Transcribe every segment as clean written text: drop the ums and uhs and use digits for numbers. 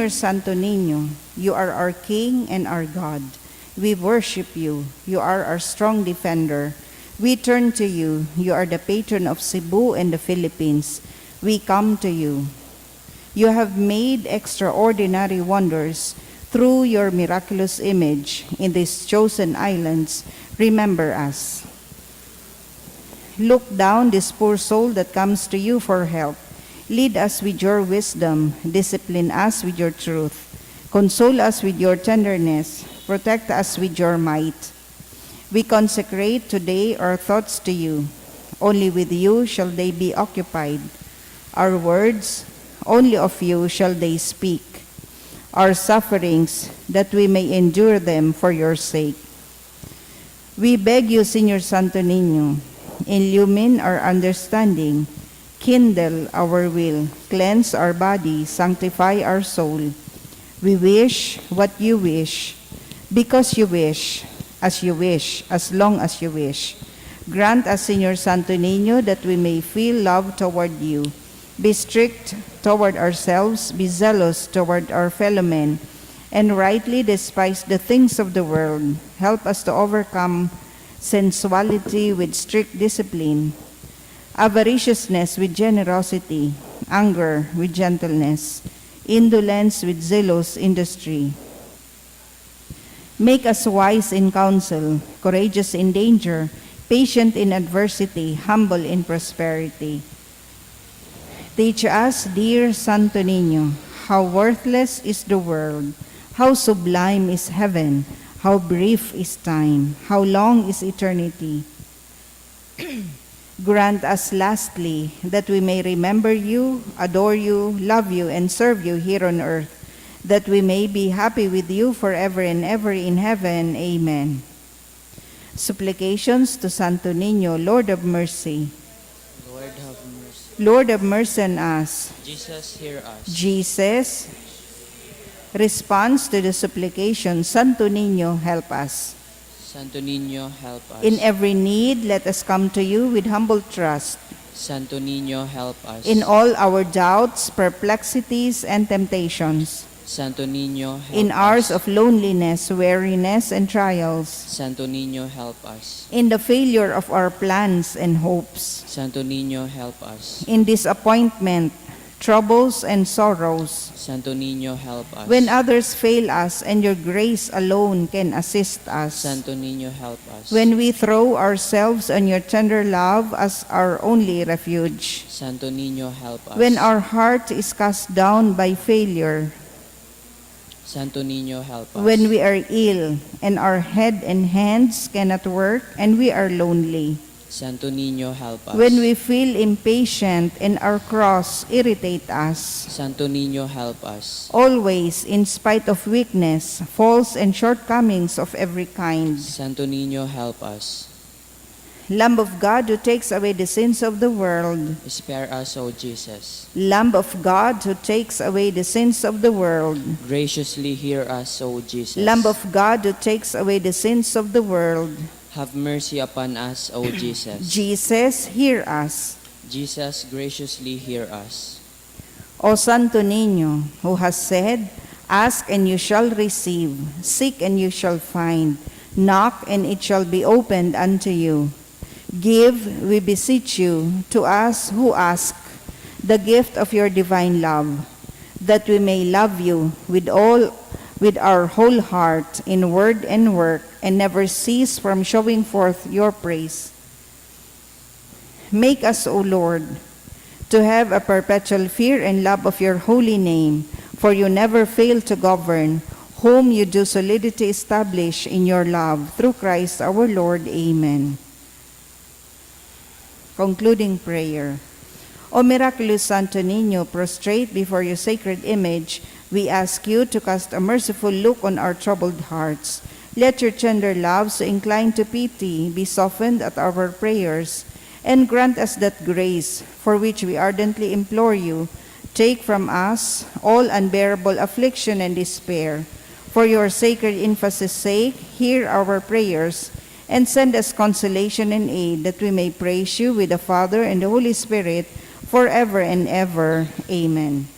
Señor Santo Niño, you are our King and our God. We worship you. You are our strong defender. We turn to you. You are the patron of Cebu and the Philippines. We come to you. You have made extraordinary wonders through your miraculous image in these chosen islands. Remember us. Look down this poor soul that comes to you for help. Lead us with your wisdom. Discipline us with your truth. Console us with your tenderness. Protect us with your might. We consecrate today our thoughts to you. Only with you shall they be occupied. Our words, only of you shall they speak. Our sufferings, that we may endure them for your sake. We beg you, Señor Santo Niño, illumine our understanding, kindle our will, cleanse our body, sanctify our soul. We wish what you wish, because you wish, as long as you wish. Grant us, Señor Santo Niño, that we may feel love toward you. Be strict toward ourselves, be zealous toward our fellow men, and rightly despise the things of the world. Help us to overcome sensuality with strict discipline, avariciousness with generosity, anger with gentleness, indolence with zealous industry. Make us wise in counsel, courageous in danger, patient in adversity, humble in prosperity. Teach us, dear Santo Niño, how worthless is the world, how sublime is heaven, how brief is time, how long is eternity. Grant us lastly that we may remember you, adore you, love you, and serve you here on earth, that we may be happy with you forever and ever in heaven. Amen. Supplications to Santo Niño, Lord of mercy. Lord have mercy. Lord of mercy on us. Jesus, hear us. Jesus responds to the supplication, Santo Niño, help us. Santo Niño, help us. In every need, let us come to you with humble trust. Santo Niño, help us. In all our doubts, perplexities, and temptations. Santo Niño, help In us. hours of loneliness, weariness, and trials. Santo Niño, help us. In the failure of our plans and hopes. Santo Niño, help us. In disappointment, troubles, and sorrows. Santo Niño, help us. When others fail us and your grace alone can assist us. Santo Niño, help us. When we throw ourselves on your tender love as our only refuge. Santo Niño, help us. When our heart is cast down by failure. Santo Niño, help us. When we are ill and our head and hands cannot work and we are lonely. Santo Niño, help us. When we feel impatient and our cross irritate us. Santo Niño, help us. Always, in spite of weakness, faults, and shortcomings of every kind. Santo Niño, help us. Lamb of God who takes away the sins of the world. Spare us, O Jesus. Lamb of God who takes away the sins of the world. Graciously hear us, O Jesus. Lamb of God who takes away the sins of the world. Have mercy upon us, O Jesus. Jesus, hear us. Jesus, graciously hear us. O Santo Niño, who has said, ask and you shall receive, seek and you shall find, knock and it shall be opened unto you. Give, we beseech you, to us who ask, the gift of your divine love, that we may love you with our whole heart in word and work, and never cease from showing forth your praise. Make us, O Lord, to have a perpetual fear and love of your holy name, for you never fail to govern, whom you do solidity establish in your love, through Christ our Lord. Amen. Concluding prayer. O miraculous Santo Niño, prostrate before your sacred image, we ask you to cast a merciful look on our troubled hearts. Let your tender love, so inclined to pity, be softened at our prayers, and grant us that grace for which we ardently implore you. Take from us all unbearable affliction and despair. For your sacred emphasis' sake, hear our prayers, and send us consolation and aid, that we may praise you with the Father and the Holy Spirit, forever and ever. Amen.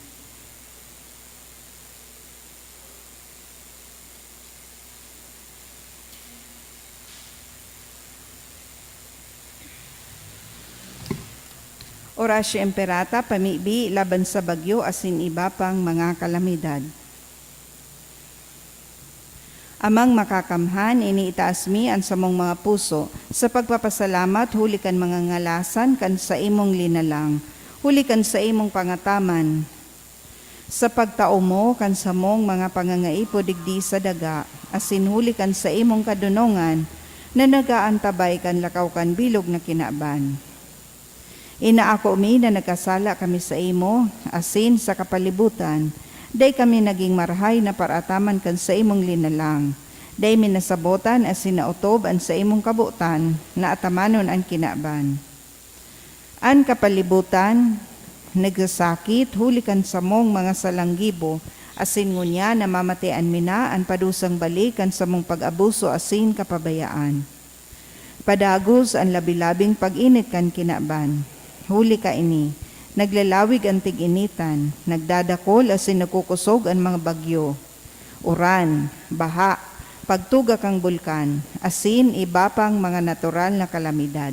Orasyo Imperata, pamibi, laban sa bagyo, asin iba pang mga kalamidad. Amang makakamhan, iniitaas mi ang samong mga puso, sa pagpapasalamat, hulikan mga ngalasan, kan sa imong linalang, hulikan sa imong pangataman, sa pagtao mo, kan sa mong mga pangangaipo digdi sa daga, asin hulikan sa imong kadunongan, na nagaantabay kan lakaw kan bilog na kinaban. Inaako mi na nagkasala kami sa imo, asin sa kapalibutan, day kami naging marhay na parataman kan sa imong linalang. Day minasabotan asin nautob an sa imong kabutan, na atamanon ang kinaban. An kapalibutan, nagsasakit, hulikan sa mong mga salanggibo, asin ngunya na mamatian mina an padusang balikan sa mong pag-abuso asin kapabayaan. Padagos ang labilabing pag-init kan kinaban. Huli ka ini, naglalawig ang tig-initan, nagdadakol asin nagkukusog ang mga bagyo. Uran, baha, pagtuga kang bulkan, asin iba pang mga natural na kalamidad.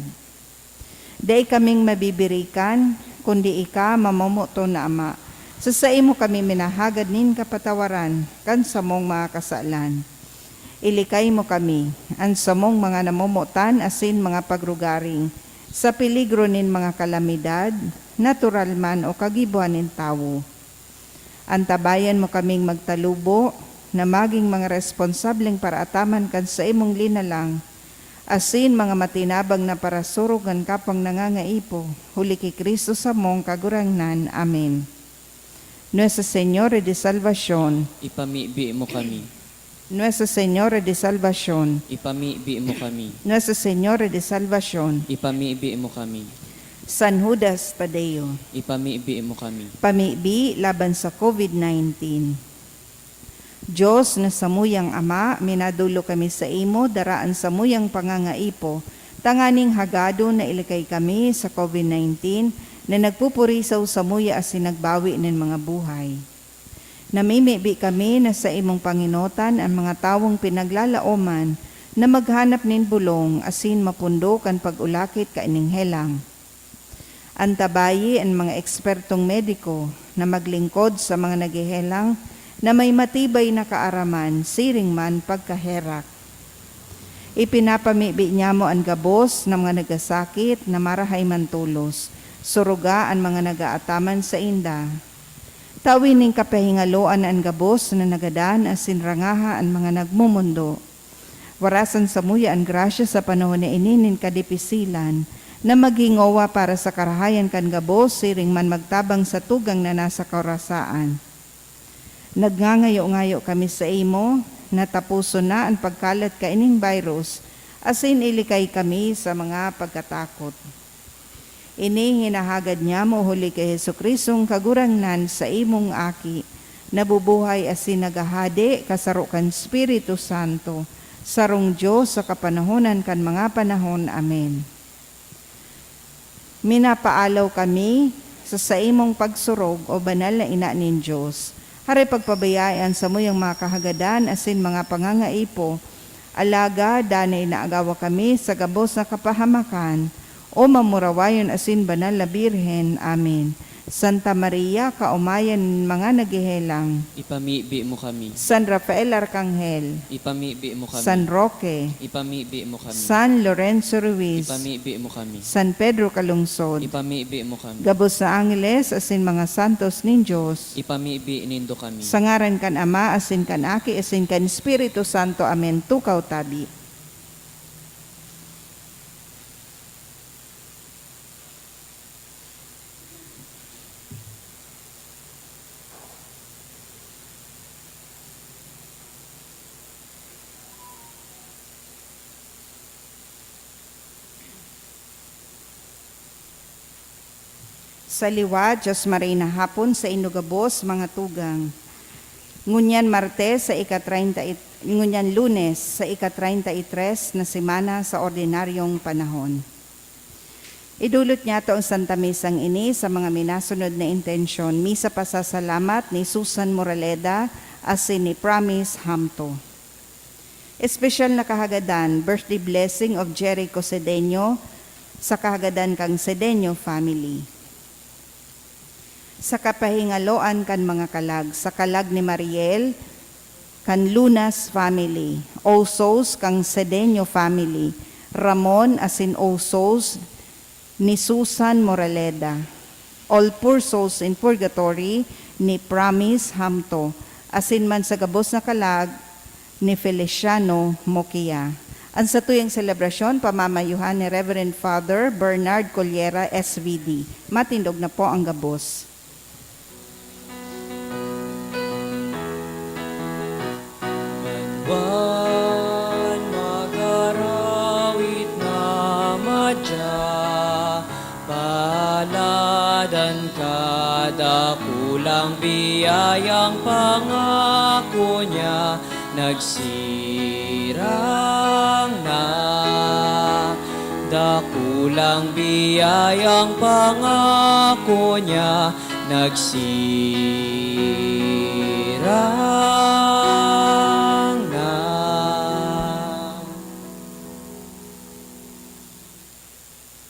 Day kaming mabibirikan, kundi ika mamamuto na ama. Sa imo kami minahagad nin kapatawaran, kan sa mong mga kasalan. Ilikay mo kami, ang sa mong mga namumutan, asin mga pagrugaring, sa peligro nin mga kalamidad, natural man o kagibuan nin tawo. Antabayan mo kaming magtalubo, na maging mga responsableng paraataman kan sa imong linalang, asin mga matinabang na parasurugan kapang nangangaipo, huli kay Kristo sa mong kagurangnan. Amen. Nuestra Señora de Salvación, Ipamibi mo kami. Nuestra Señora de Salvación, Ipamibi mo kami. Nuestra Señora de Salvación, Ipamibi mo kami. San Judas Tadeo, Ipamibi mo kami. pamibi laban sa COVID-19. Diyos na samuyang Ama, minadulo kami sa imo, daraan samuyang pangangaipo, tanganing hagado na ilikay kami sa COVID-19 na nagpupurisaw sa muya asin nagbawi nin mga buhay. Namimibi kami na sa imong panginotan ang mga tawong pinaglalaoman na maghanap nin bulong asin mapundo kan pag-ulakit kaining helang. Antabayi ang mga ekspertong mediko na maglingkod sa mga nagihelang na may matibay na kaaraman, siring man pagkaherak. Ipinapamibi niya mo ang gabos ng mga nagasakit na marahay man tulos, suruga ang mga nagaataman sa inda. Tawin ning kapahingaloan ang gabos na nagadan asin rangaha ang mga nagmumundo. Warasan sa muya ang grasya sa panahon na ininin kadipisilan, na magingowa para sa karahayan kan gabos, siring man magtabang sa tugang na nasa karasaan. Nagngangayo-ngayo kami sa imo, natapuso na ang pagkalat kaining virus, asin ilikay kami sa mga pagkatakot. Ini hinahagad niya mo huli kay Hesukrisong kagurangnan sa imong aki, nabubuhay asin nagahade kasarukan Espiritu Santo, sarong Diyos sa kapanahonan kan mga panahon. Amen. Minapaalaw kami sa imong pagsurog o banal na ina nin Diyos. Haray pagpabayaan sa muyang mga kahagadan asin mga pangangaipo, alaga danay naagawa kami sa gabos na kapahamakan, o mamurawayon asin banal na Birhen. Amen. Santa Maria, kaumayan mga nagihelang. Ipamibi mo kami. San Rafael Arcangel. Ipamibi mo kami. San Roque. Ipamibi mo kami. San Lorenzo Ruiz. Ipamibi mo kami. San Pedro Calungsod. Ipamibi mo kami. Gabos sa Angeles asin mga santos nin Diyos. Ipamibi nindo kami. Sangaran kan Ama asin kan Aki asin kan Espiritu Santo. Amen. Tukaw tabi. Sa liwa, Diyos maray na hapon sa inugabos, mga tugang. Ngunyan Martes sa ngunyan Lunes sa ika-33 na semana sa ordinaryong panahon. Idulot niya to ang Santa Misang ini sa mga minasunod na intensyon, misa pasasalamat ni Susan Moraleda asin ni Promise Hamto. Espesyal na kahagadan, birthday blessing of Jericho Sedeño sa kahagadan kang Sedeño family. sa kapahingaloan kan mga kalag, sa kalag ni Mariel, kan Lunas family, all souls kang Sedeño family, Ramon asin all souls ni Susan Moraleda, all poor souls in purgatory ni Promise Hamto, asin man sa gabos na kalag ni Feliciano Mokia. Ang sa tuyang selebrasyon, pamamayuhan ni Reverend Father Bernard Collera, SVD. Matindog na po ang gabos. Ban magarawit na madya, paladan kada kulang biyayang pangako niya, nagsirang na. Dakulang biyayang pangako niya, nagsirang na.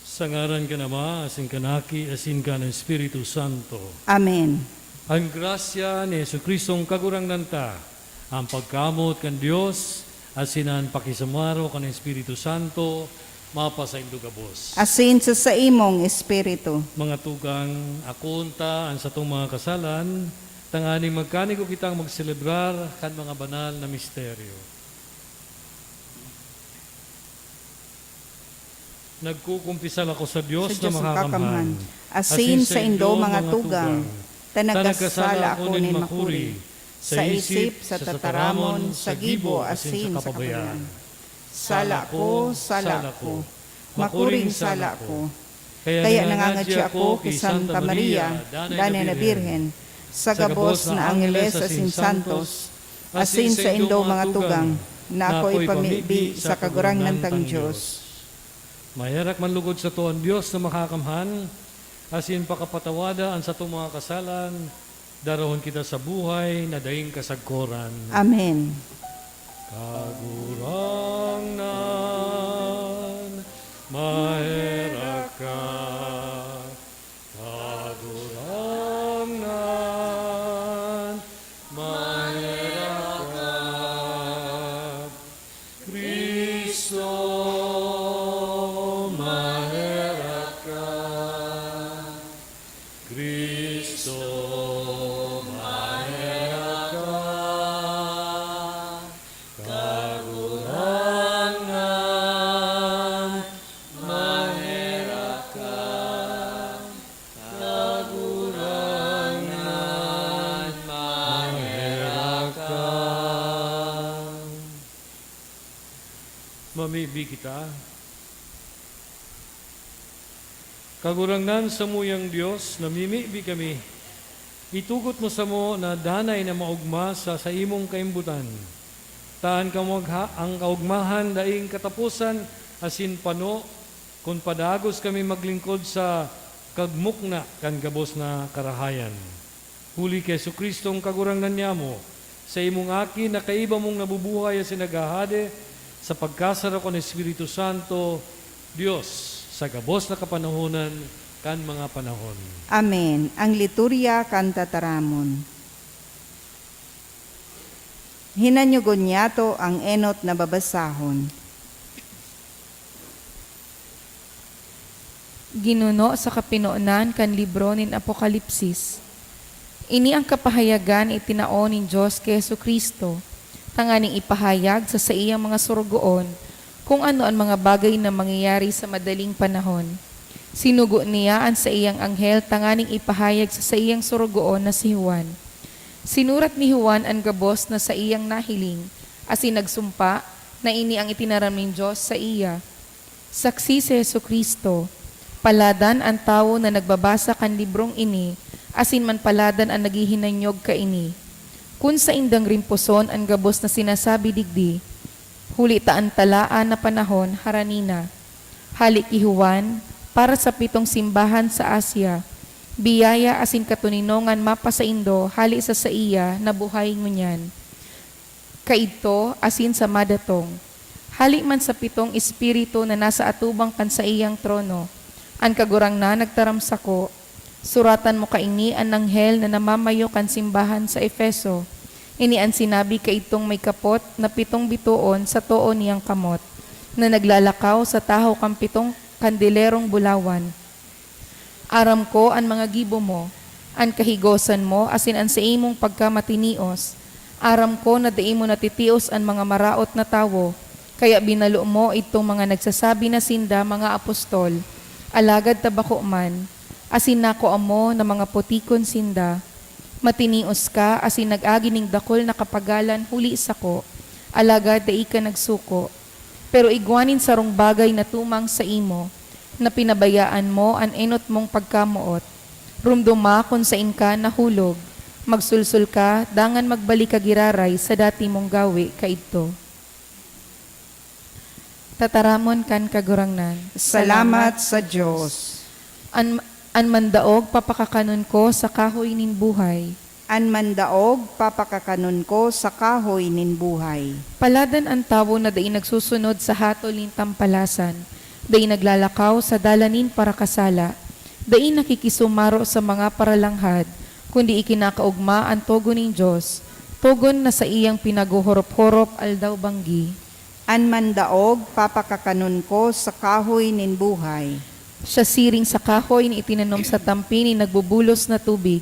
Sa ngaran ka Ama, asin kanaki, asin ka ng Espiritu Santo. Amen. Ang grasya ni Jesucristong kagurangnan ta, ang pagkamot kan Dios, asin ang pakisamaro kan Espiritu Santo, mapasaindo gabos. Asin sa imong espiritu. Mga tugang akunta ang sa itong mga kasalan, tanganing magkani ko kitang magselebrar kan mga banal na misteryo. Nagkukumpisal ako sa Diyos na makakamhan, asin sa indo mga tugang, tanagkasala ako nin makuri, sa isip, sa tataramon, sa gibo, asin sa kapabayan. Sala ko, makuring sala ko. Kaya nangangadya ako kay Santa Maria, Dana na Birhen, sa gabos na Angeles asin Santos, asin sa indo mga tugang, na ako'y pamibi sa kagurangnan tang Diyos. Mayarak manlugod sa tuon Diyos na makakamhan, asin pakapatawada ang sa itong mga kasalan, darahon kita sa buhay na daing kasagkoran. Amen. Kagurangnan, maherak ka. Kagurangnan, maherak ka. Kristo, maherak ka. Kristo, maherak ka. Kagurangan, maherak ka. Kagurangan, maherak ka. Mamibi kita. Kagurangan sa muyang Diyos, namimibi kami. Itugot mo sa mo na danay na maugma sa imong kaimbutan. Taan ka ang kaugmahan daing katapusan asin pano kung padagos kami maglingkod sa kagmukna kan gabos na karahayan. Huli kay Jesucristong kagurangan niya mo, sa imong akin na kaiba mong nabubuhay asin nagahade sa pagkasara ko ng Espiritu Santo, Diyos, sa gabos na kapanahonan kan mga panahon. Amen. Ang liturya kan tataramon. Hinanyugon niyato ang enot na babasahon. Ginuno sa kapinonan kan libro nin Apokalipsis. Ini ang kapahayagan itinaon nin Diyos kay Jesucristo, tanganing ipahayag sa iyang mga surugoon kung ano ang mga bagay na mangyayari sa madaling panahon. Sinugo niya ang sa iyang anghel tanganing ipahayag sa iyang surugoon na si Juan. Sinurat ni Juan ang gabos na sa iyang nahiling, asin nagsumpa na ini ang itinaram ng Diyos sa iya. Saksi si Jesucristo, paladan ang tao na nagbabasa kan librong ini, asin man paladan ang naghihinanyog ka ini. Kung sa indang rimpuson ang gabos na sinasabi digdi, huli taan talaan na panahon haranina. Halik ki Juan, para sa 7 simbahan sa Asya, biyaya asin katuninongan mapasaindo hali sa iya na buhay ngunyan. Kaidto asin sa madatong, hali man sa 7 espiritu na nasa atubang kan sa iyang trono, ang kagurang na nagtaramsako, Suratan mo kaini an anghel na namamayo kan simbahan sa Efeso. Ini ang sinabi kaitong may kapot na 7 bituon sa too niyang kamot, na naglalakaw sa tahaw kang 7 kandilerong bulawan. Aram ko ang mga gibo mo, ang kahigosan mo, asin ang sa imong pagkamatinios. Aram ko na dai mo natitios ang mga maraot na tawo, kaya binalo mo itong mga nagsasabi na sinda mga apostol, alagad tabako man, asin nako amo na mga putikon sinda. Matinios ka, asin nag-agining dakol na kapagalan huli sako, alagad dai ka nagsuko. Pero igwanin sarong bagay na tumang sa imo, na pinabayaan mo ang enot mong pagkamuot. Rumduma kung sa inka nahulog, magsulsul ka, dangan magbalik ka giraray sa dati mong gawi kaidto. Tataramon kan kagurangnan. Salamat sa Diyos. An mandaog papakakanon ko sa kahoy nin buhay. An mandaog, papakakanon ko sa kahoy nin buhay. Paladan ang tawo na dai nagsusunod sa hatol nin tampalasan, dai naglalakaw sa dalanin para kasala, dai nakikisumaro sa mga paralanghad, kundi ikinakaugma ang togon ning Diyos, togon na sa iyang pinaguhorop-horop aldaw banggi. An mandaog, papakakanon ko sa kahoy nin buhay. Siya siring sa kahoy ni itinanom sa tampi ni nagbubulos na tubig,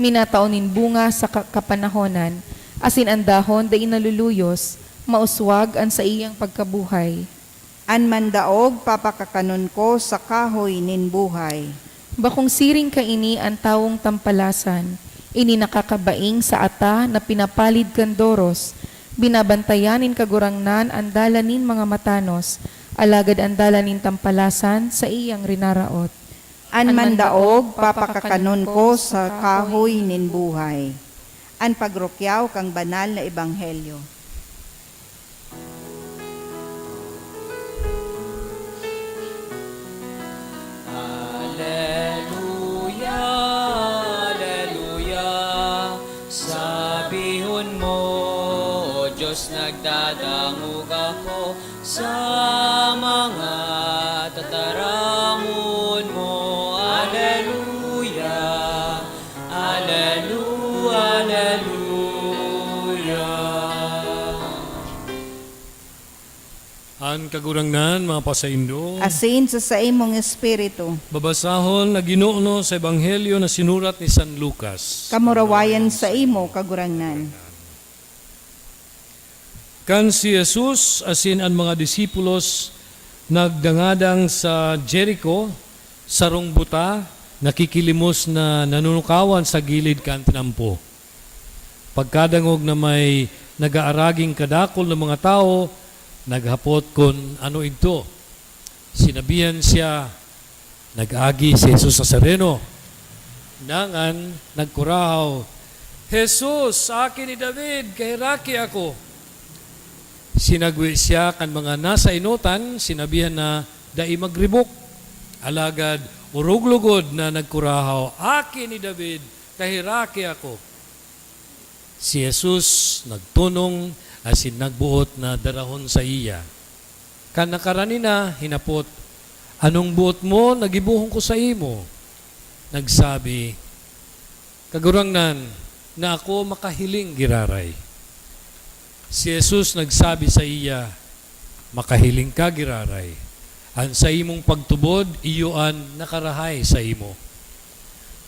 minataonin bunga sa kapanahonan, asin ang dahon dai naluluyos, mauswag ang sa iyang pagkabuhay. An mandaog, papakakanon ko sa kahoy nin buhay. Bakong siring kaini ang tawong tampalasan, ini nakakabaing sa ata na pinapalid kandoros, binabantayanin kagurangnan ang dalanin mga matanos, alagad ang dalanin tampalasan sa iyang rinaraot. An mandaog, papakakanon ko sa kahoy nin buhay. An pagrukyaw kang banal na ebanghelyo. Alleluia, Alleluia. Sabihon mo, O Diyos, nagdadangog ako sa mga tataramon mo. Alleluia, Alleluia, Alleluia. Ang kagurangnan, mga pasaindo, Asin sa imong espiritu. babasahon na Ginoo sa Ebanghelyo na sinurat ni San Lucas. Kamurawayan sa imo kagurangnan. Kan si Jesus asin ang mga disipulos nagdangadang sa Jericho, sarong buta, nakikilimos na nanunukawan sa gilid kan tinampo. Pagkadangog na may nagaaraging kadakol ng mga tao, naghapot kung ano ito. Sinabihan siya, nag-agi si Jesus Nazareno. Nangan, nagkurahaw, Jesus, akin ni David, kahiraki ako. Sinagwi siya kan mga nasa inutan, sinabihan na dai magribok. Alagad, uruglugod na nagkurahaw, akin ni David, kahiraki ako. Si Jesus nagtunong, asin nagbuot na darahon sa iya. Kan nakarani na, hinapot, anong buot mo, nagibuhong ko sa imo. Nagsabi, kagurangnan, na ako makahiling giraray. Si Jesus nagsabi sa iya, makahiling ka giraray. Ang sa imong pagtubod, iyoan nakarahay sa imo.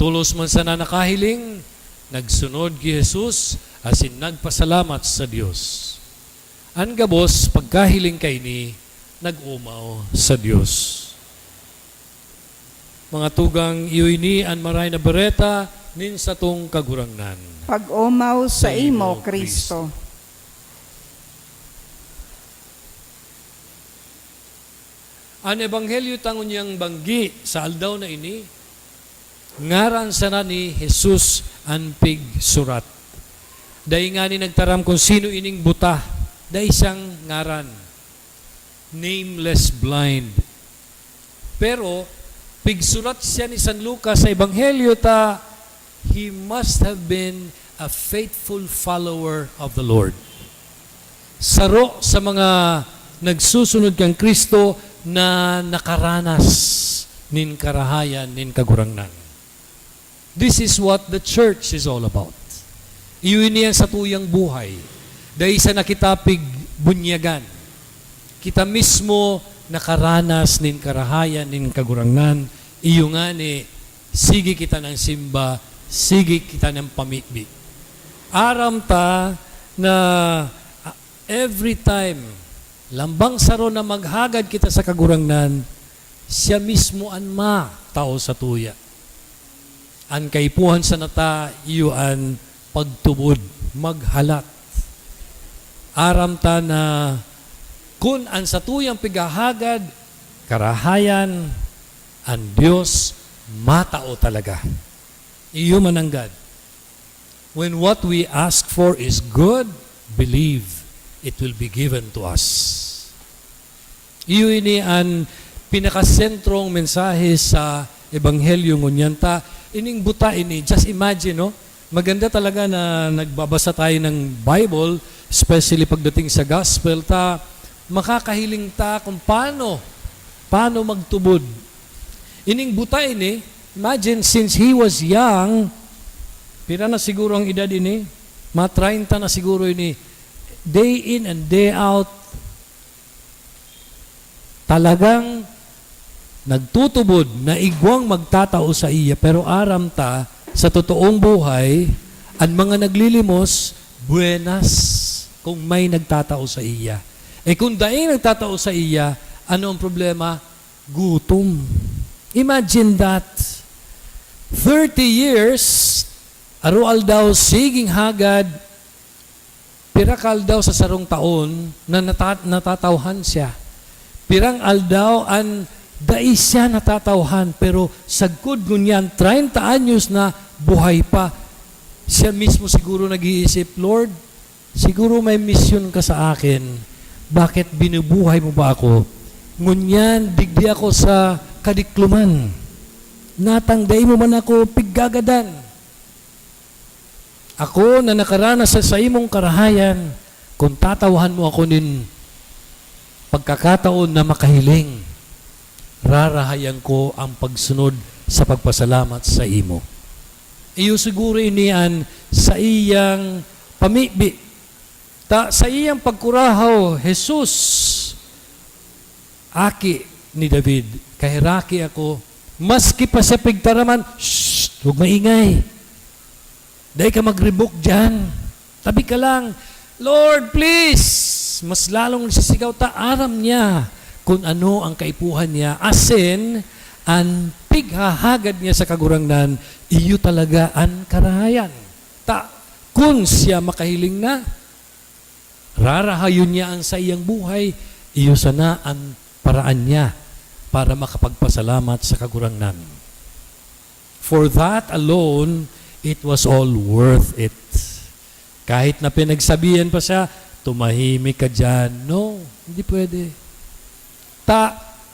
Tulos man sana nakahiling, nagsunod ki Jesus, asin nagpasalamat sa Dios. Ang gabos, pagkahiling kay ni, nag-umaw sa Dios. Mga tugang iyoy ni an maray na bereta, nin sa tong kagurangnan. Pag-umaw sa Sa imo, imo, Kristo. Ang ebanghelyo tangon niyang banggi sa aldaw na ini, ngaran sana ni Jesus ang pig surat. Dahil nga ni nagtaram kung sino ining buta, dahil isang ngaran, nameless blind. Pero, pigsulat siya ni San Lucas sa ebanghelyo ta, he must have been a faithful follower of the Lord. Saro sa mga nagsusunod kang Kristo na nakaranas nin karahayan nin kagurangnan. This is what the church is all about. Iyon niya sa tuyang buhay. Dahil sa nakitapig bunyagan. Kita mismo nakaranas nin karahayan nin kagurangnan. Iyo nga ni, sige kita ng simba, sige kita ng pamikbi. Aram ta na every time lambang saro na maghagad kita sa kagurangnan, siya mismo anma tao sa tuya. An kaipuhan sa nata, iyo an pagtubod, maghalat. Aram ta na kun an sa tuyang pigahagad, karahayan, ang Diyos matao talaga. Iyo mananggad. When what we ask for is good, believe it will be given to us. Iyo ini ang pinakasentrong mensahe sa Ebanghelyo ngunyanta. Ining buta ini, just imagine, no? Maganda talaga na nagbabasa tayo ng Bible, especially pagdating sa gospel, makakahiling ta kung paano magtubod. Ining buta ini, imagine, since he was young, pira na siguro ang edad ini, mga 30 na siguro ini, day in and day out, talagang nagtutubod na igwang magtatao sa iya, pero aram ta, sa totoong buhay, ang mga naglilimos, buenas kung may nagtatao sa iya. Kung daing nagtatao sa iya, ano ang problema? Gutom. Imagine that. 30 years, arual daw siging hagad, pirakal daw sa sarong taon na natatawhan siya. Pirang aldaw an dai siya natatawhan, pero sagkod ngunyan 30 anyos na buhay pa. Siya mismo siguro nag-iisip, Lord, siguro may misyon ka sa akin. Bakit binubuhay mo ba ako? Ngunyan, digdi ako sa kadikluman. Natangday mo man ako piggagadan. Ako na nakaranas sa imong karahayan, kung tatawhan mo ako nin pagkakataon na makahiling, rarahayan ko ang pagsunod sa pagpasalamat sa imo. Iyo siguro inian sa iyang pamibi. Sa iyang pagkurahaw, Jesus, aki ni David, kahiraki ako, maski pa sa pigtaraman, shh, huwag maingay. Dahil ka magribok dyan. Tabi ka lang, Lord, please. Mas lalong nagsisigaw ta, aram niya kung ano ang kaipuhan niya. Asin, ang pighahagad niya sa kagurangnan, iyo talaga ang karahayan. Kung siya makahiling na, rarahayon niya ang sa iyang buhay, iyo sana ang paraan niya para makapagpasalamat sa kagurangnan. For that alone, it was all worth it. Kahit na pinagsabihan pa siya, tumahimik ka dyan. No, hindi pwede.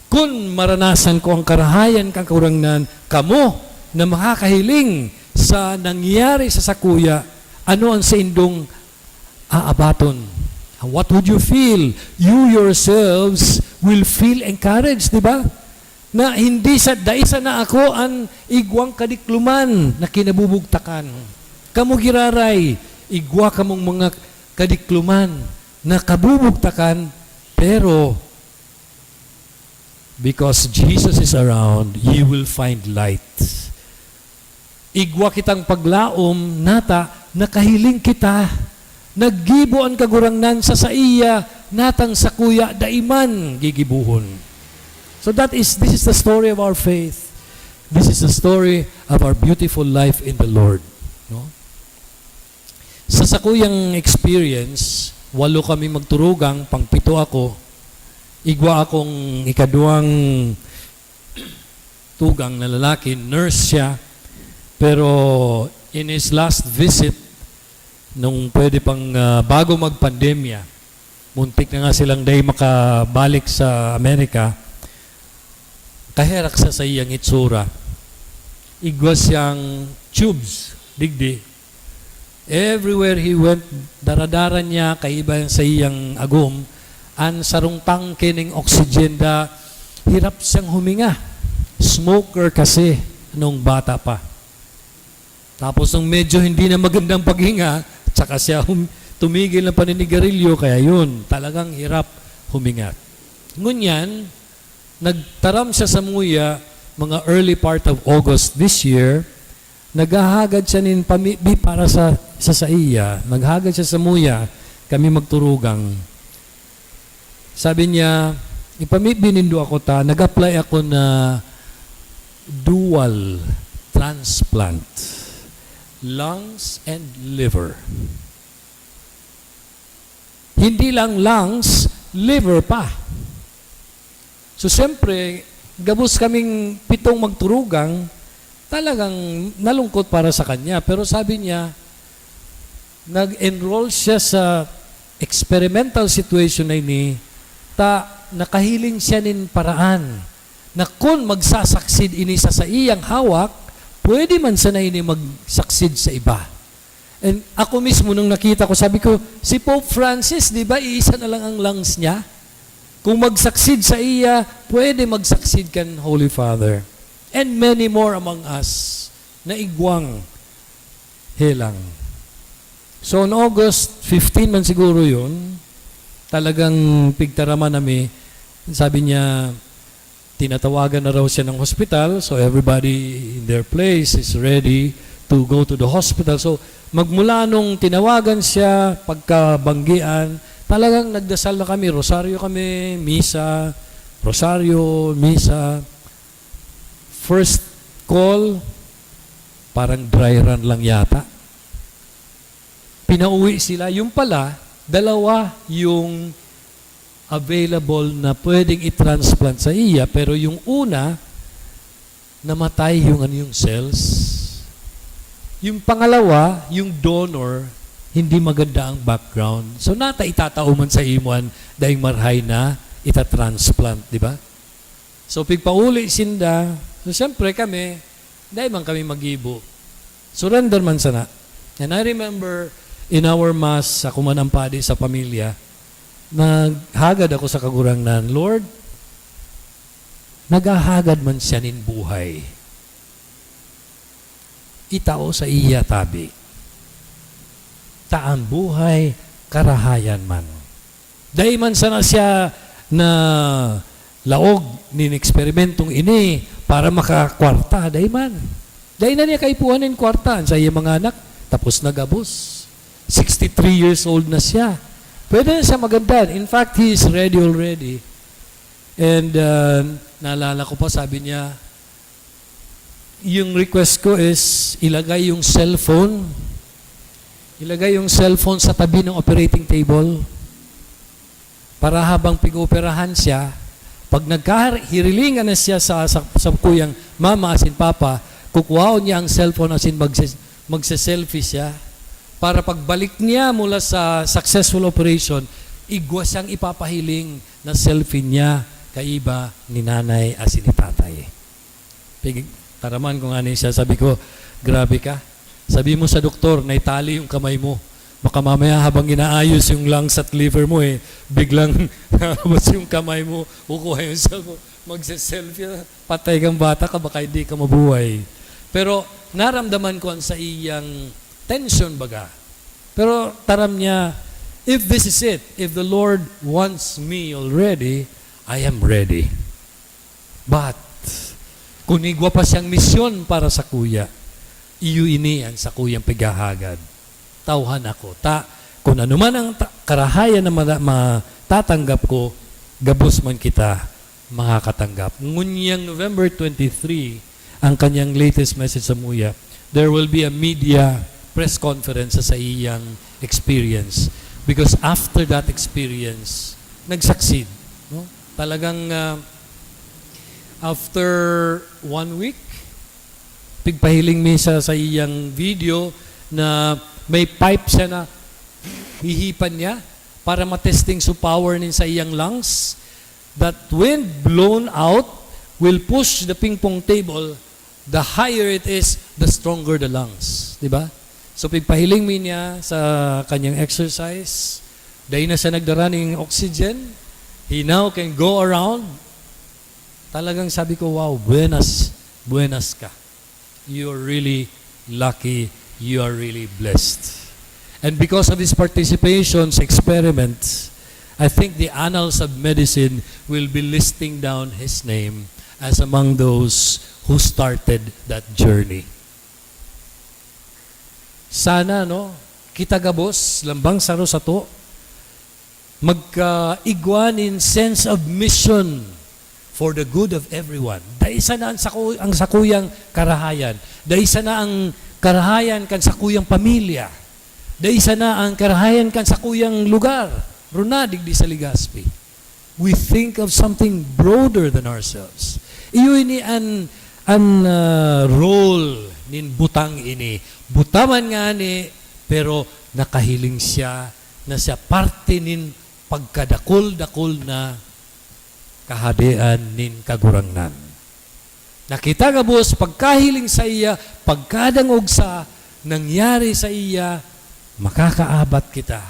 Kung maranasan ko ang karahayan kagurangnan, kamo na makakahiling sa nangyari sa sakuya, ano ang sa indong aabaton? What would you feel? You yourselves will feel encouraged, di ba? Na hindi sa daisa na ako ang igwang kadikluman na kinabubugtakan. Kamu giraray, igwa kamong mga kadikluman na kabubugtakan, pero because Jesus is around, you will find light. Igwa kitang paglaom, nata, nakahiling kita, naggibo ang kagurangnan sa iya, natang sakuya, daiman gigibuhon. So this is the story of our faith. This is the story of our beautiful life in the Lord. No? Sa sakuyang experience, 8 kami magturugang, pang-7 ako, igwa akong ikaduang tugang na lalaki, nurse siya, pero in his last visit, nung pwede pang bago magpandemya, muntik na nga silang day makabalik sa Amerika, kaherak sa iyang itsura. Igwa siyang tubes, digdi. Everywhere he went, daradara niya, kaiba sa iyang agom, ang sarong tangke ng oxygen da, hirap siyang huminga. Smoker kasi nung bata pa. Tapos nung medyo hindi na magandang paghinga, tsaka siya tumigil ng paninigarilyo, kaya yun, talagang hirap huminga. Ngunyan, nagtaram siya sa Muya mga early part of August this year, naghahagad siya nin pamibi para sa iya. Naghagad siya sa Muya, kami magturugang. Sabi niya, ipamibi nindo ako ta, nag-apply ako na dual transplant, lungs and liver. Hindi lang lungs, liver pa. So siyempre, gabos kaming 7 magturugang, talagang nalungkot para sa kanya. Pero sabi niya, nag-enroll siya sa experimental situation na ini, nakahiling siya nin paraan na kung magsasucceed ini sa iyang hawak, pwede man sana ini mag-succeed sa iba. And ako mismo nung nakita ko, sabi ko, si Pope Francis, di ba, iisa na lang ang lungs niya? Kung mag-succeed sa iya, pwede mag-succeed kan Holy Father. And many more among us na igwang helang. So on August 15 man siguro yun, talagang pigtaraman nami, sabi niya, tinatawagan na raw siya ng hospital, so everybody in their place is ready to go to the hospital. So magmula nung tinawagan siya, pagkabanggian, talagang nagdasal na kami, rosaryo kami, misa, rosaryo, misa. First call, parang dry run lang yata. Pinauwi sila, yung pala, 2 yung available na pwedeng i-transplant sa iya, pero yung una, namatay yung cells. Yung pangalawa, yung donor, hindi maganda ang background. So nata itatauman sa imuan dahil marhay na itatransplant, di ba? So pigpauli sinda, so siyempre kami, dahil man kami mag-ibo. Surrender man sana. And I remember in our mass, ako man ang padi sa pamilya, naghagad ako sa kagurangnan, Lord, naghahagad man siya nin buhay. Itao sa iya tabi. Taan buhay, karahayan man. Dahil man sana siya na laog nin eksperimentong ini para makakwarta, dahil man. Dahil na niya kaipuan nin kwarta sa iya mga anak, tapos nagabos. 63 years old na siya. Pwede na siya maganda. In fact, he is ready already. And naalala ko pa, sabi niya, yung request ko is ilagay yung cellphone sa tabi ng operating table para habang pig-operahan siya, pag nagkahirilingan na siya sa kuyang mama asin papa, kukuhaon niya ang cellphone asin magse-selfie siya para pagbalik niya mula sa successful operation, igwa siyang ipapahiling na selfie niya kaiba ni nanay asin ni tatay. Taraman ko nga siya, sabi ko, grabe ka. Sabi mo sa doktor, naitali yung kamay mo. Baka mamaya habang inaayos yung lungs at liver mo, biglang habas yung kamay mo, kukuha yung cellphone, magse-selfie, patay kang bata ka, baka hindi ka mabuhay. Pero naramdaman ko sa iyang tension baga. Pero taram niya, if this is it, if the Lord wants me already, I am ready. But, kung igwa pa siyang misyon para sa kuya, iyo ini ang sa kuyang pigahagad. Tauhan ako. Kung ano man ang karahayan na matatanggap ko, gabos man kita makakatanggap. Ngunyang November 23, ang kanyang latest message sa Muya, there will be a media press conference sa iyang experience. Because after that experience, nag-succeed. No? Talagang after 1 week, pigpahiling misa sa iyang video na may pipe siya na hihipan niya para matesting sa power nin sa iyang lungs. That wind blown out will push the ping pong table. The higher it is, the stronger the lungs. Diba? So pigpahiling mi niya sa kanyang exercise. Dahil na siya nagdara ng oxygen. He now can go around. Talagang sabi ko, wow, buenas ka. You're really lucky, you are really blessed. And because of his participation sa experiments, I think the annals of medicine will be listing down his name as among those who started that journey. Sana, no, kita gabos, lambang saro sa to, magkaigwan in sense of mission for the good of everyone. Dahil sana ang sakuyang karahayan. Dahil sana ang karahayan kan sakuyang pamilya. Dahil sana ang karahayan kan sakuyang lugar. Runadig di sa Legazpi. We think of something broader than ourselves. Iyo ini an role nin butang ini. Butaman nga ni, pero nakahiling siya na siya parte nin pagkadakol-dakol na kahadian nin kagurangnan. Nakita ka boss, pagkahiling sa iya, pagkadangog sa nangyari sa iya, makakaabat kita.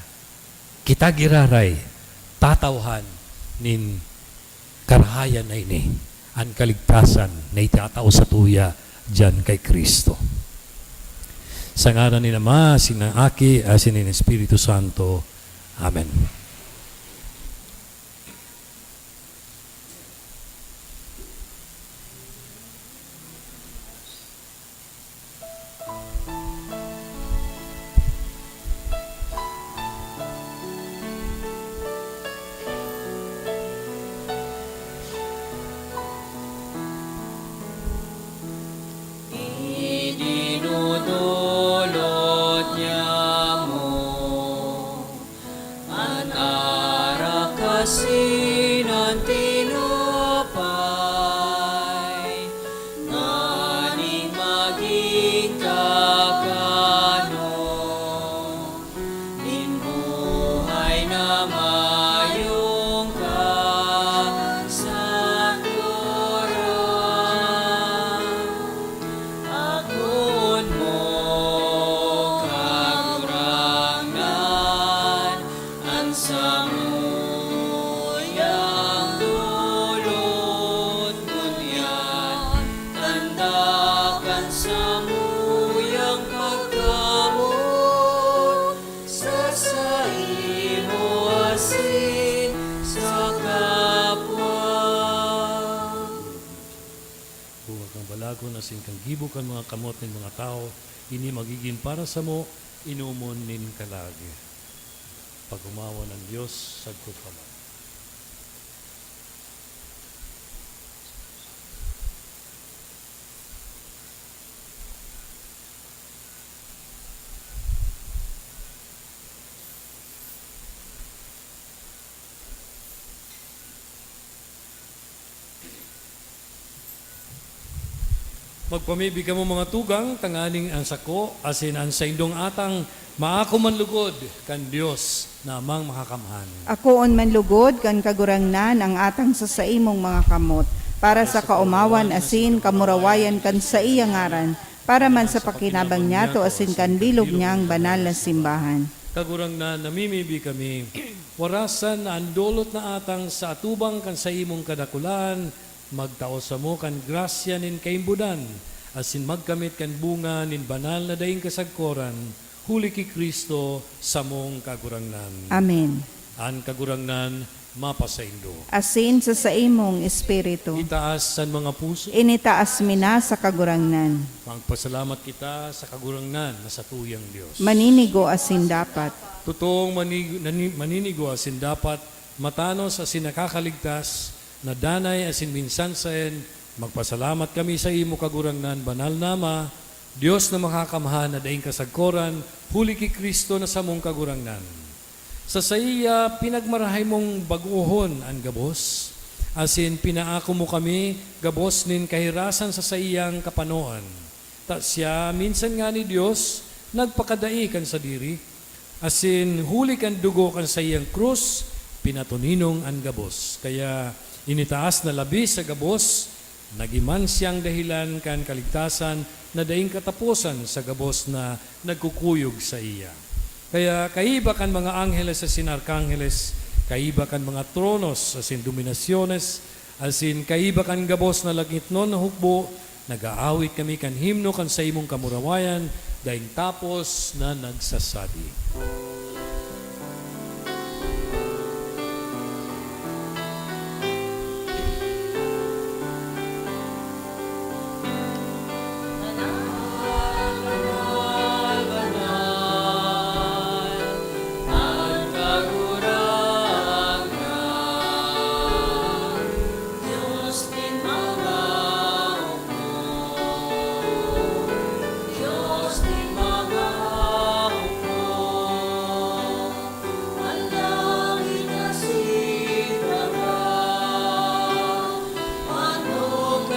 Kita giraray, tatawhan nin karahayan na ini, ang kaligtasan na itatao sa tuya dyan kay Kristo. Sa ngalan ni Ama, sinang Aki, asin ni Espiritu Santo. Amen. Idinudulot niya mo ang arakasin ang tinupay, nganing maging kakano, din buhay na mayong kasakuran. Agun mo kagurangan, ang samuyang dulot ngunyan, tandakan samuyang pagkamot, sa imo asin sa kapwa. Buwag kang balago na kang gibo kan mga kamot ng mga tao, ini magiging para sa mo, inumon nin kalagi. Pag-umawa ng Diyos, sagkot ka man. Magpamibig ka mo mga tugang, tanganing ang sako, asin ang sa indong atang, maako man lugod, kan Diyos na amang makakamhan. Ako on man lugod, kan kagurangnan ang atang sa imong mga kamot, para sa kaumawan asin kamurawayan kan sa iyang ngaran, para man sa pakinabang niya to asin kan bilog niyang banal na simbahan. Kagurang na namimibi kami, warasan na andolot na atang sa atubang kan sa imong kadakulan, magtao sa mo kan grasya nin kaimbudan, asin magkamit kan bunga nin banal na daing kasagkoran, huli ki Kristo sa mong kagurangnan. Amen. An kagurangnan, mapasaindo. Asin sa imong espiritu, Itaas san mga puso, initaas mina sa kagurangnan. magpasalamat kita sa kagurangnan na sa tuyang Diyos. Maninigo asin dapat. Totoong maninigo asin dapat, matanos asin nakakaligtas, na danay asin minsan saen, magpasalamat kami sa imo kagurangnan, banal nama, Diyos na makakamhan na daing kasagkoran, huli ki Kristo na sa mong kagurangnan. Sa iya, pinagmarahay mong baguhon ang gabos, asin pinaako mo kami, gabos nin kahirasan sa iyang kapanoan. Ta siya, minsan nga ni Diyos, nagpakadai kan sa diri, asin huli kan dugo kan sa iyang krus, pinatuninong ang gabos. Kaya, initaas na labis sa gabos, nagiman siyang dahilan kan kaligtasan na daing katapusan sa gabos na nagkukuyog sa iya. Kaya kaiba kan mga angheles asin arkangheles, kaiba kan mga tronos asin dominasyones, asin kaiba kan gabos na langit non na hukbo, nag-aawit kami kan himno kan sa imong kamurawayan, daing tapos na nagsasabi.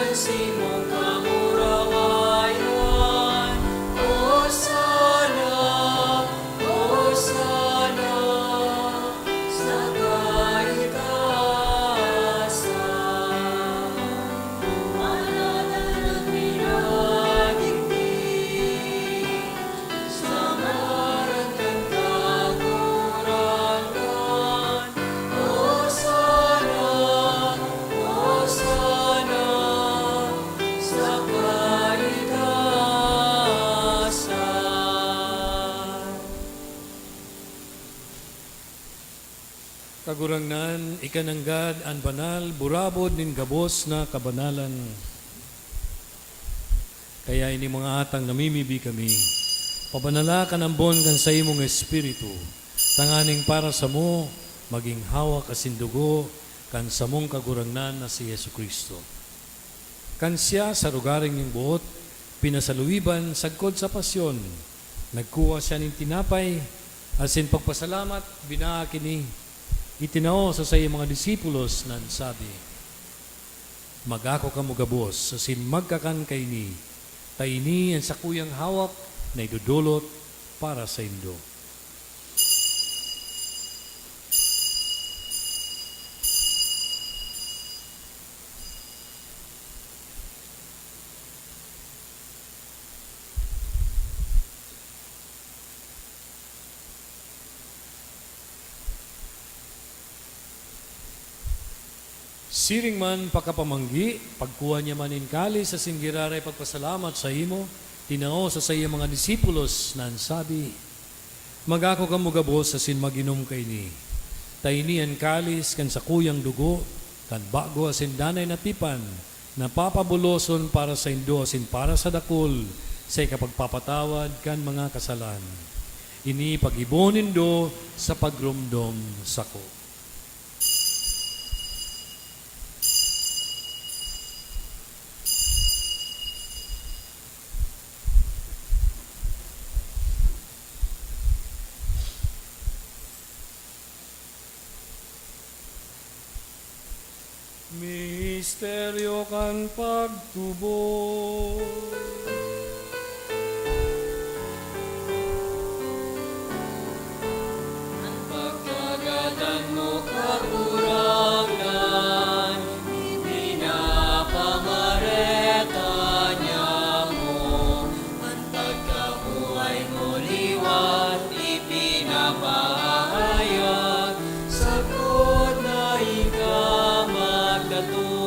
Simong kamurawayan, Hosana, Hosana, sa kaitaasan. Mananalang pinadigdig, sa ngaran kang kagurangan. Hosana, Hosana, sa kaitaasan. Kagurangnan, ikananggad an banal, burabod nin gabos na kabanalan. Kaya ini mga atang namimibi kami, pabanala ka ng bon kan sa imong espiritu, tanganing para sa mo, maging hawak asin dugo, kan sa mong kagurangnan na si Yesu Kristo. Kan siya sa rugaring ng buot, pinasaluiban sagkod sa pasyon, nagkuha siya ng tinapay, asin pagpasalamat, binaa kini, itinao sa sayang mga disipulos nan sabi, magako ka mo gabos, asin magkakan kay ni, taini ang sakuyang hawak na idudulot para sa indo. Siring man pakapamanggi, pagkuha niya manin kali sa singgiraray pagpasalamat sa imo, tinao sa saya mga disipulos nan sabi, magako ka mo gabos asin maginom kay ni. Taini ang kalis kan sa kuyang dugo, kan bago asin danay na tipan, napapabuloson para sa indo asin para sa dakol, sa kapagpapatawad kan mga kasalan. Ini pag-ibonin do sa pagrumdom sako. Misteryo kan pagtubo. Pagkagadan mo kakurangan, ipinapamareta niya mo. Ang pagkabuhay mo liwat, ipinapahayag, sakot na ikamakatong.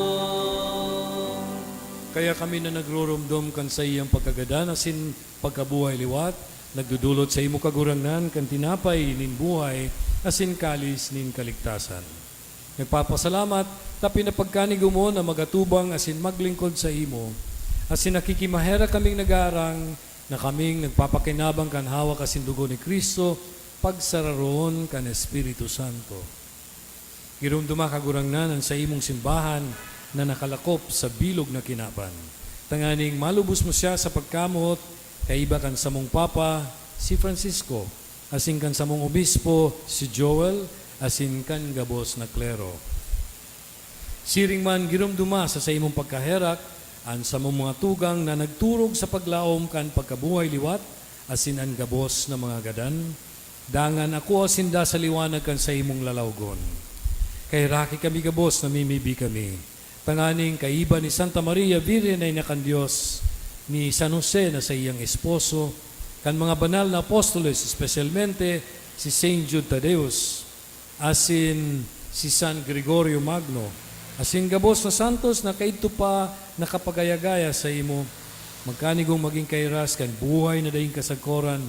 Kaya kami na nagrurumdom kan sa iyang pagkagadan asin pagkabuhay liwat, nagdudulot sa imo kagurangnan kan tinapay nin buhay asin kalis nin kaligtasan. Nagpapasalamat ta pinapagkanig mo na magatubang asin maglingkod sa imo, asin nakikimahera kaming nag-aarang na kaming nagpapakinabang kan hawak asin dugo ni Kristo pagsararoon kan Espiritu Santo. Girumduma kagurangnan sa imong simbahan na nakalakop sa bilog na kinaban. Tanganing malubos mo siya sa pagkamot, kaiba kan sa mong Papa, si Francisco, asin kan sa mong Obispo, si Joel, asin kan gabos na klero. Siring man girumduma sa imong pagkaherak, an sa mong mga tugang na nagturog sa paglaom kan pagkabuhay liwat, asin an gabos na mga gadan, dangan ako asinda sa liwanag kan sa imong lalawgon. Kay raki kami gabos, namimibi kami. Tanganing kaiba ni Santa Maria Virgen ay nakan Diyos, ni San Jose na sa iyang esposo, kan mga banal na apostoles, especialmente si Saint Jude Tadeus, asin si San Gregorio Magno, asin gabos na santos na kaito pa nakapagayagaya sa imo, magkanigong maging kairas kan buhay na daing kasagkoran,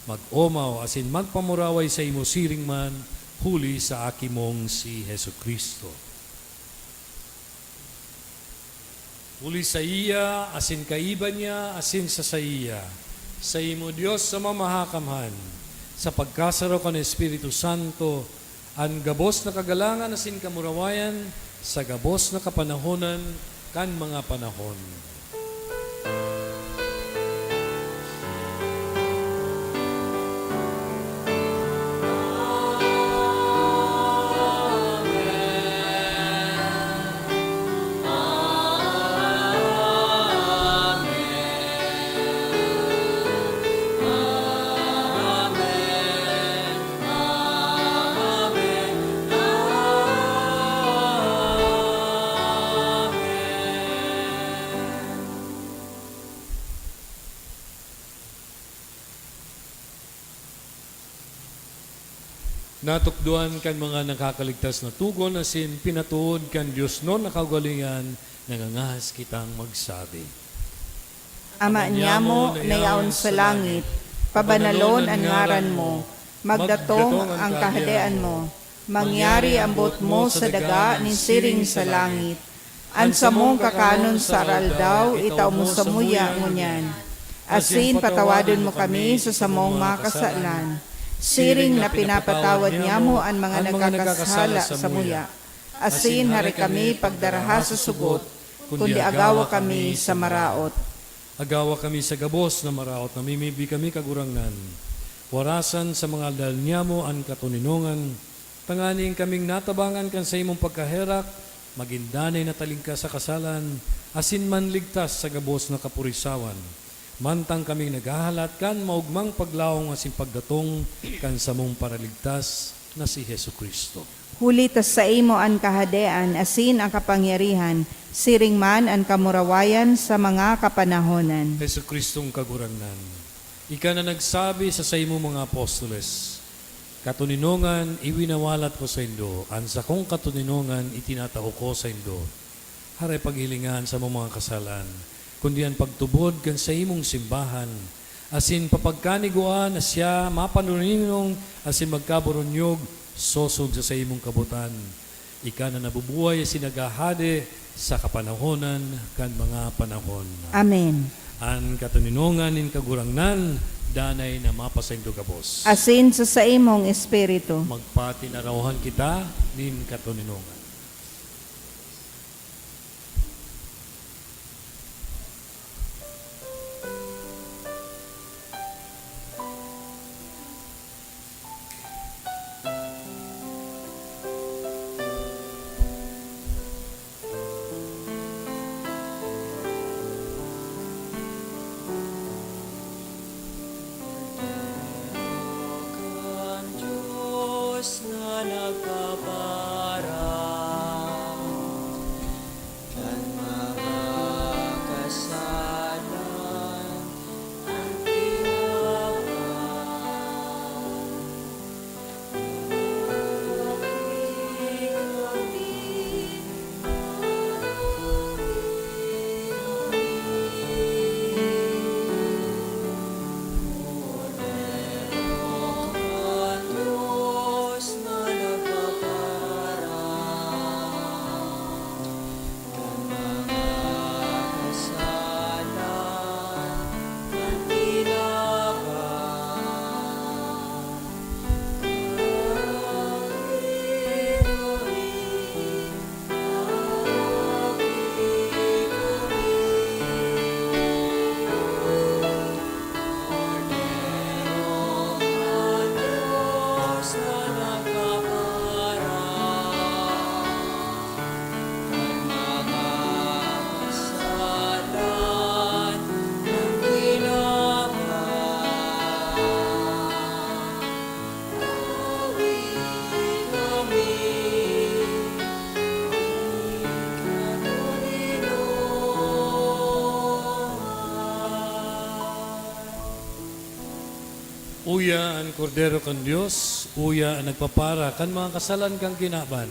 mag-omaw asin magpamuraway sa imo siring man, huli sa akimong si Hesu Kristo. Huli sa iya, asin kaiban niya, asin sa iya. Sa imo Diyos sa mamahakamhan, sa pagkasaro kan Espiritu Santo, ang gabos na kagalangan asin kamurawayan, sa gabos na kapanahonan, kan mga panahon. Natukduan kan mga nakakaligtas na tugon asin pinatuod kan Diyos no nakagalingan nangangahas kitang magsabi. Ama niyamo na yaon sa langit, pabanalon ang ngaran mo, magdatong ang kahadean mo, mangyari ang bot mo sa daga ni siring sa langit. Ansa mong kakanon sa araldaw, itaw mo sa muya ngunyan. Asin patawadon mo kami sa samong makasalan. Siring na pinapatawad niya mo ang mga nagkakasala sa muya. Asin hari kami pagdaraha sa sugot, kundi agawa kami sa maraot. Agawa kami sa gabos na maraot, namimibi kami kagurangan. Warasan sa mga aldal niya mo ang katuninongan, tanganing kaming natabangan kan sa imong pagkaherak, magindanay na talingka sa kasalan, asin man ligtas sa gabos na kapurisawan. Mantang kaming naghahalat kan maugmang paglaong asin pagdatong kan samong paraligtas na si Hesu Kristo. Huli tas sa imo ang kahadean, asin ang kapangyarihan, siring man ang kamurawayan sa mga kapanahonan. Hesu Kristong kagurangnan, ika na nagsabi sa imo mga apostoles, katuninongan iwinawalat ko sa indo, ang sa kong katuninongan itinatao ko sa indo. Haray paghilingan sa mga kasalan, kundi ang pagtubod kan sa imong simbahan, asin papagkaniguan na siya mapanuninong, asin magkaburunyog, sosog sa imong kabutan. Ika na nabubuhay asin nagahade sa kapanahonan kan mga panahon. Amen. Ang katuninongan nin kagurangnan, danay na mapasayndo kabos. Asin sa imong espiritu. Magpatinarawahan kita nin katuninongan. Ang Diyos na nagkaparang ng mga kasalan ang Uya ang kordero kan Dios, uya ang nagpapara kan mga kasalan kang kinaban.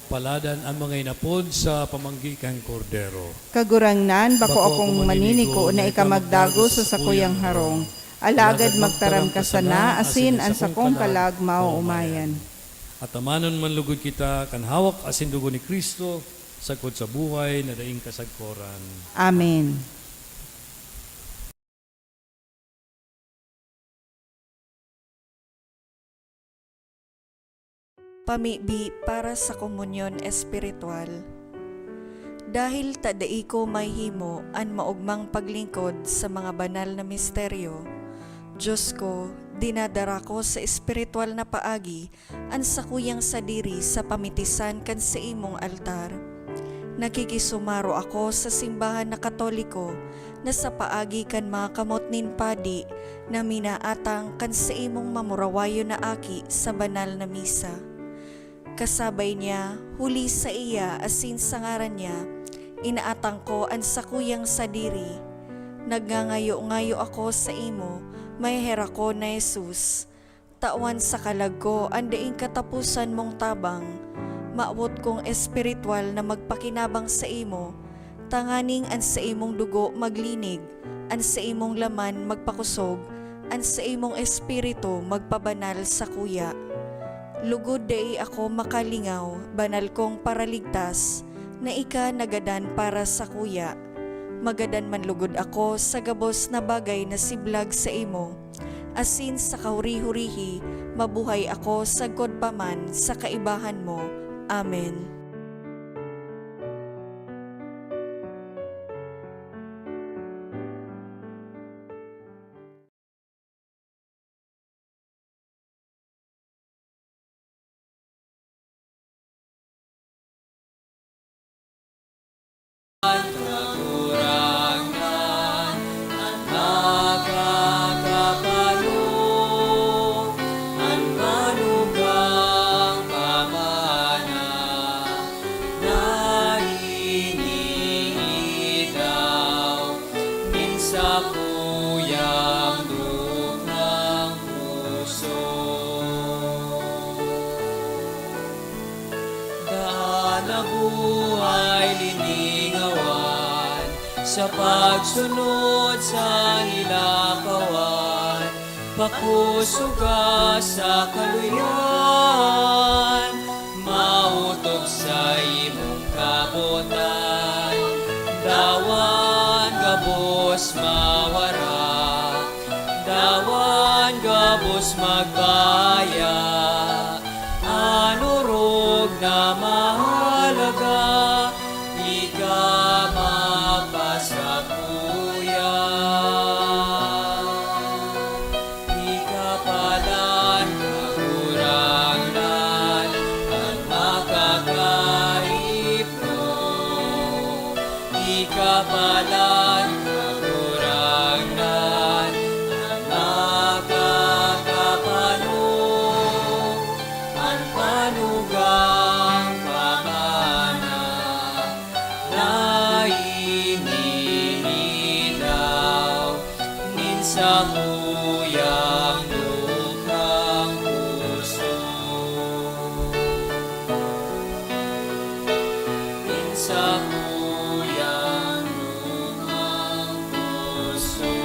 Paladan ang mga inapod sa pamanggi kang kordero. Kagurangnan, bako Bako akong ako maniniko maninigo na ikamagdago sa sakuyang harong. Alagad magtaram ka sana, asin ang sakong kalag mauumayan. At amanon man lugod kita, kan hawak asin dugo ni Kristo, sagkod sa buhay na daing kasagkoran. Amen. Pamibi para sa komunyon espiritual. Dahil tadai ko may himo an maugmang paglingkod sa mga banal na misteryo, Diyos ko, dinadara ko sa espiritual na paagi an sakuyang sadiri sa pamitisan kan sa imong altar. Nakikisumaro ako sa simbahan na Katoliko na sa paagi kan mga kamot nin padi na minaatang kan sa imong mamurawayo na aki sa banal na misa. Kasabay niya, huli sa iya asin sa ngaran niya, inaatang ko ang sakuyang sadiri. Nagngangayo-ngayo ako sa imo, may hera ko na Jesus. Tawan sa kalag ko, andaing katapusan mong tabang. Maabot kong espiritual na magpakinabang sa imo, tanganing an sa imong dugo maglinig, an sa imong laman magpakusog, an sa imong espiritu magpabanal sa kuya. Lugod dai ako makalingaw, banal kong paraligtas, na ika nagadan para sa kuya. Magadan man lugod ako sa gabos na bagay na siblag sa imo. Asin sa kauri-hurihi, mabuhay ako sagkod paman sa kaibahan mo. Amen. Kagurangan ang makakapalo, ang manugang pamana, na hinihidaw, minsa kuyang lukang puso. Daan na buhay liningawan sa pagsunod sa hilakawan, pakusuga sa kaluyan, mautob sa imong kabutan, dawan gabos mawara, dawan gabos magbaya, anurog na mahalaga, ika mapasakuya. Ika palan kagurangan ang makakaipno. Ika palan kagurangan ang makakapano, ang panugang pamana, na hinihilaw, minsan kuyang lukang puso. Minsan kuyang lukang puso.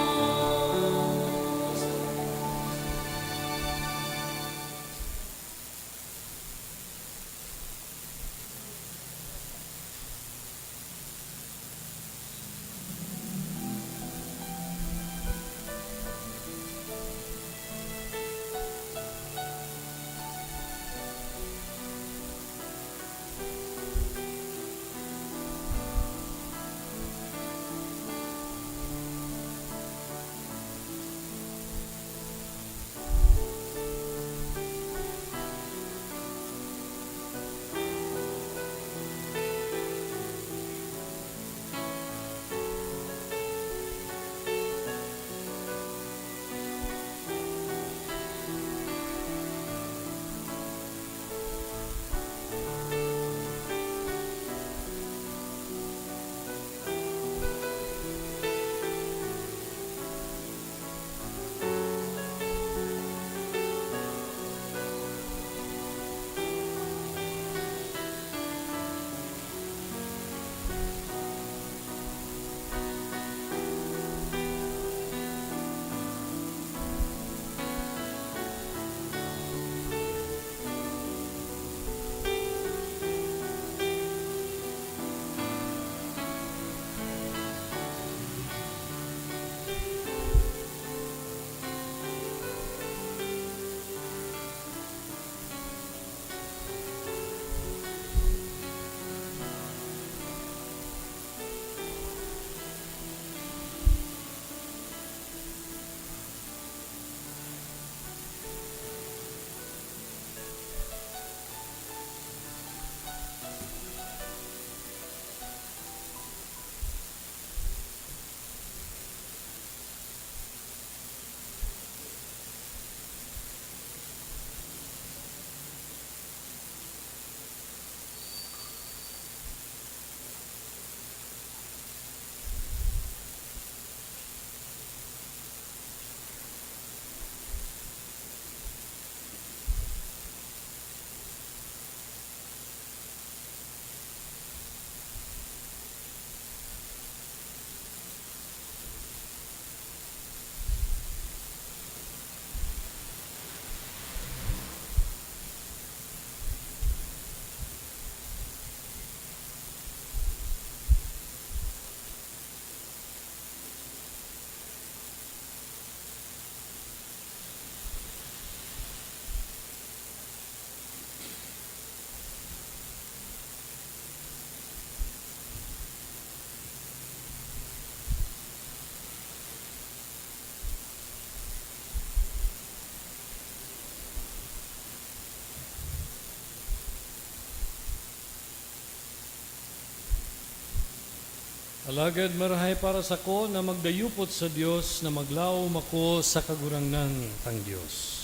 Alagad marahay para sa ko na magdayupot sa Dios na maglaom ako sa kagurangnan tang Dios.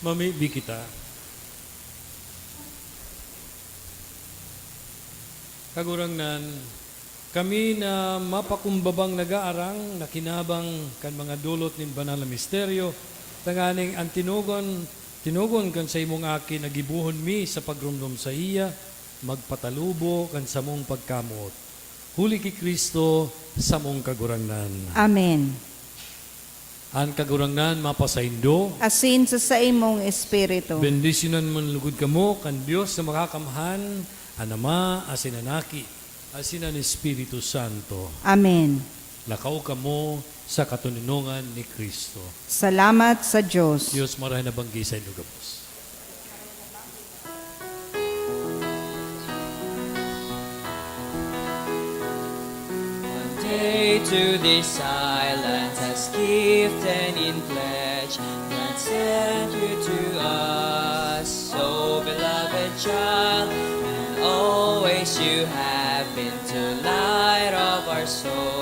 Mamibi kita. Kagurangnan, kami na mapakumbabang nagaarang, nakinabang kan mga dulot nin banal na misteryo, tanganing ang tinugon kan sa imong akin, nagibuhon mi sa pagrumdum sa iya, magpatalubo kan sa mong pagkamot. Huli ki Kristo sa mong kagurangnan. Amen. Ang kagurangnan mapasaindo, Asin sa imong espiritu. bendisyonan mo lugod kamo kan Dios na makakamahan, Anama, asin anaki, asin ang Espiritu Santo. Amen. Lakaw kamo sa katuninungan ni Kristo. Salamat sa Diyos. Diyos marahin na banggi sa inyo gabos. One day to this island has gifted in pledge, God sent you to us, so beloved child, and always you have been the light of our soul.